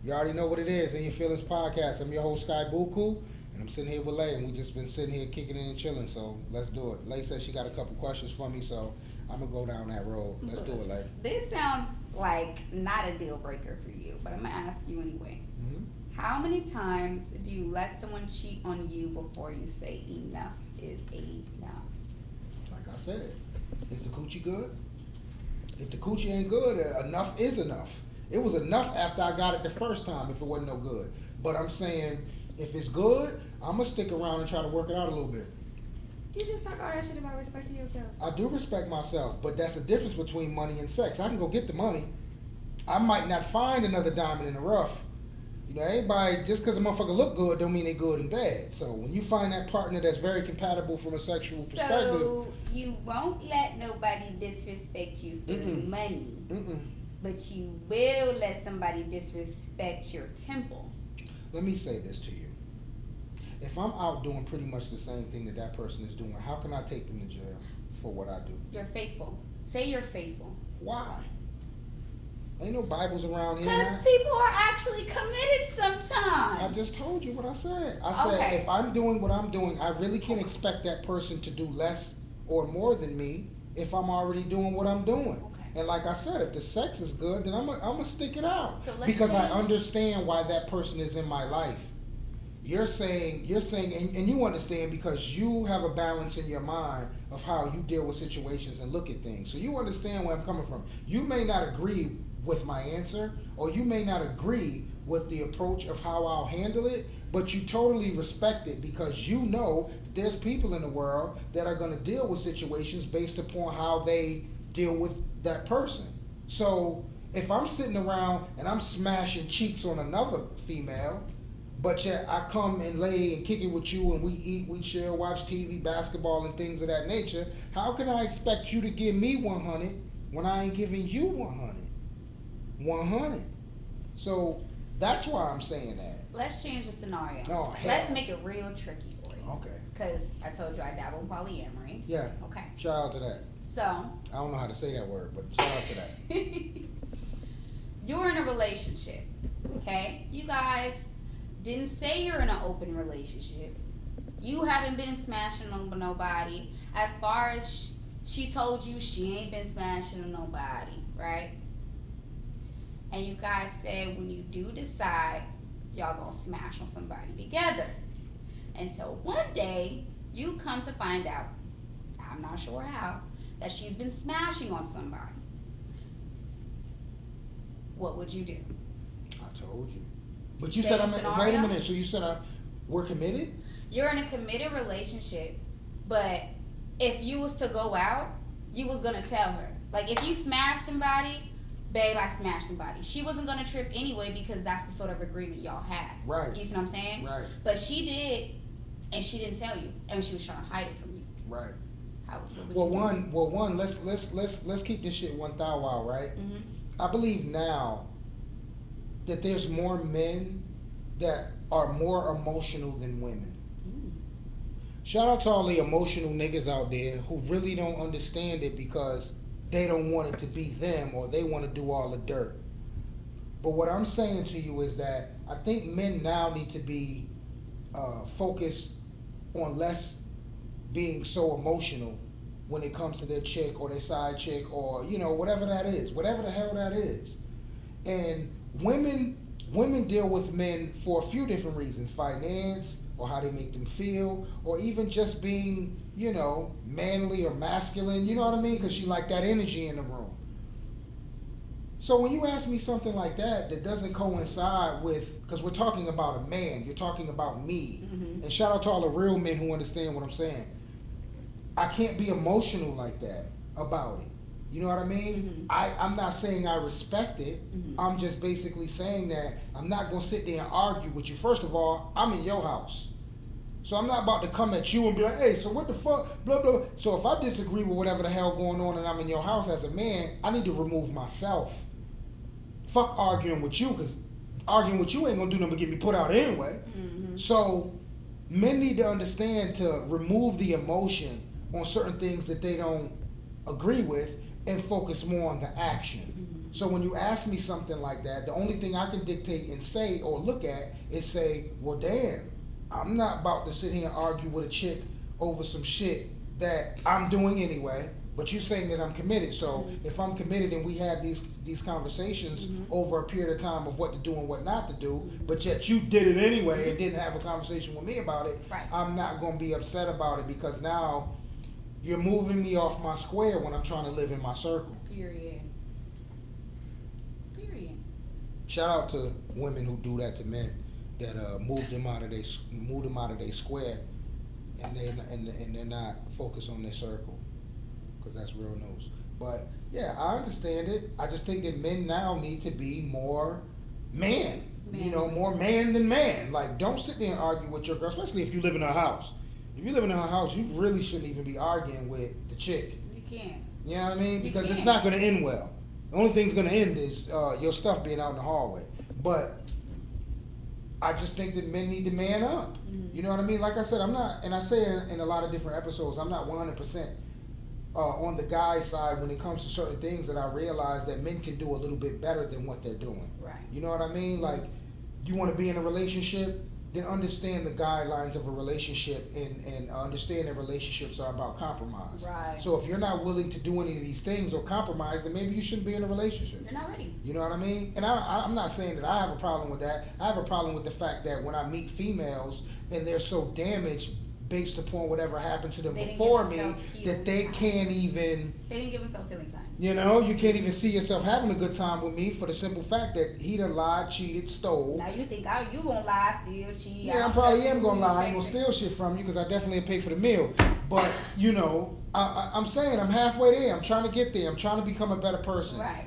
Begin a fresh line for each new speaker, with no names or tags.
You already know what it is in your feelings podcast. I'm your host Sky Buku, and I'm sitting here with Lay, and we just been sitting here kicking it and chilling. So let's do it. Lay says she got a couple questions for me, so I'm gonna go down that road. Let's do it, Lay.
This sounds like not a deal breaker for you, but I'm gonna ask you anyway. How many times do you let someone cheat on you before you say enough is enough?
Like I said, is the coochie good? If the coochie ain't good, enough is enough. It was enough after I got it the first time if it wasn't no good. But I'm saying, if it's good, I'm going to stick around and try to work it out a little bit.
You just talk all that shit about respecting yourself.
I do respect myself, but that's the difference between money and sex. I can go get the money. I might not find another diamond in the rough. You know, everybody, just because a motherfucker look good don't mean they good and bad. So when you find that partner that's very compatible from a sexual perspective.
So you won't let nobody disrespect you for money. But you will let somebody disrespect your temple.
Let me say this to you. If I'm out doing pretty much the same thing that that person is doing, how can I take them to jail for what I do?
You're faithful. Say you're faithful.
Why? Ain't no Bibles around here.
Because people are actually committed sometimes.
I just told you what I said. I said if I'm doing what I'm doing, I really can't expect that person to do less or more than me if I'm already doing what I'm doing. And like I said, if the sex is good, then I'm gonna stick it out because I understand why that person is in my life. You're saying, and you understand because you have a balance in your mind of how you deal with situations and look at things. So you understand where I'm coming from. You may not agree with my answer, or you may not agree with the approach of how I'll handle it, but you totally respect it because you know there's people in the world that are gonna deal with situations based upon how they deal with that person. So if I'm sitting around and I'm smashing cheeks on another female, but yet I come and lay and kick it with you and we eat, we chill, watch TV, basketball and things of that nature, how can I expect you to give me 100 when I ain't giving you 100? 100. So that's why I'm saying that.
Let's change the scenario.
Oh,
let's make it real tricky for you.
Okay.
Because I told you I dabble in polyamory.
Yeah.
Okay.
Shout out to that.
So.
I don't know how to say that word, but shout out to that.
You're in a relationship, okay? You guys didn't say you're in an open relationship. You haven't been smashing on nobody. As far as she told you, she ain't been smashing on nobody, right? And you guys said when you do decide, y'all gonna smash on somebody together. Until one day, you come to find out, I'm not sure how, that she's been smashing on somebody. What would you do?
I told you. But you said wait a minute, so you said we're committed?
You're in a committed relationship, but if you was to go out, you was gonna tell her. Like if you smashed somebody, babe, I smashed somebody. She wasn't gonna trip anyway because that's the sort of agreement y'all had.
Right.
You see what I'm saying?
Right.
But she did, and she didn't tell you, and she was trying to hide it from you.
Right.
Well,
let's keep this shit one thou wow, right? I believe now that there's more men that are more emotional than women. Shout out to all the emotional niggas out there who really don't understand it because they don't want it to be them or they want to do all the dirt. But what I'm saying to you is that I think men now need to be focused on less being so emotional when it comes to their chick or their side chick or, you know, whatever that is, whatever the hell that is. And women deal with men for a few different reasons, finance or how they make them feel, or even just being, you know, manly or masculine, you know what I mean? Because she like that energy in the room. So when you ask me something like that doesn't coincide with, because we're talking about a man, you're talking about me. And shout out to all the real men who understand what I'm saying. I can't be emotional like that about it. You know what I mean? I'm not saying I respect it. I'm just basically saying that I'm not going to sit there and argue with you. First of all, I'm in your house. So I'm not about to come at you and be like, hey, so what the fuck, blah, blah. So if I disagree with whatever the hell going on and I'm in your house as a man, I need to remove myself. Fuck arguing with you, because arguing with you ain't going to do nothing but get me put out anyway. So men need to understand to remove the emotion on certain things that they don't agree with and focus more on the action. So when you ask me something like that, the only thing I can dictate and say or look at is say, well, damn, I'm not about to sit here and argue with a chick over some shit that I'm doing anyway. But you're saying that I'm committed. So if I'm committed and we have these conversations over a period of time of what to do and what not to do, but yet you did it anyway and didn't have a conversation with me about it,
Right.
I'm not going to be upset about it because now you're moving me off my square when I'm trying to live in my circle.
Period. Period.
Shout out to women who do that to men that move them out of their square and they're not focused on their circle. Because that's real news. But yeah, I understand it. I just think that men now need to be more man. You know, more man than man. Like, don't sit there and argue with your girl, especially if you live in her house. If you live in her house, you really shouldn't even be arguing with the chick.
You can't.
You know what I mean?
You
Because it's
can't.
not going to end well. The only thing's going to end is your stuff being out in the hallway. But I just think that men need to man up. You know what I mean? Like I said, I'm not, and I say it in a lot of different episodes, I'm not 100% on the guy's side when it comes to certain things that I realize that men can do a little bit better than what they're doing.
Right.
You know what I mean? Like, you want to be in a relationship, then understand the guidelines of a relationship and understand that relationships are about compromise.
Right.
So if you're not willing to do any of these things or compromise, then maybe you shouldn't be in a relationship.
You're not ready.
You know what I mean? And I'm not saying that I have a problem with that. I have a problem with the fact that when I meet females and they're so damaged based upon whatever happened to them
They didn't
before
give
me,
themselves
that
healing
they
time.
can't even,
They didn't give themselves healing time.
you know, you can't even see yourself having a good time with me for the simple fact that he done lied, cheated, stole.
Now you think you gonna lie, steal, cheat.
Yeah, I probably am gonna lie. I ain't gonna steal shit from you because I definitely pay for the meal. But, you know, I'm saying I'm halfway there. I'm trying to get there. I'm trying to become a better person.
Right.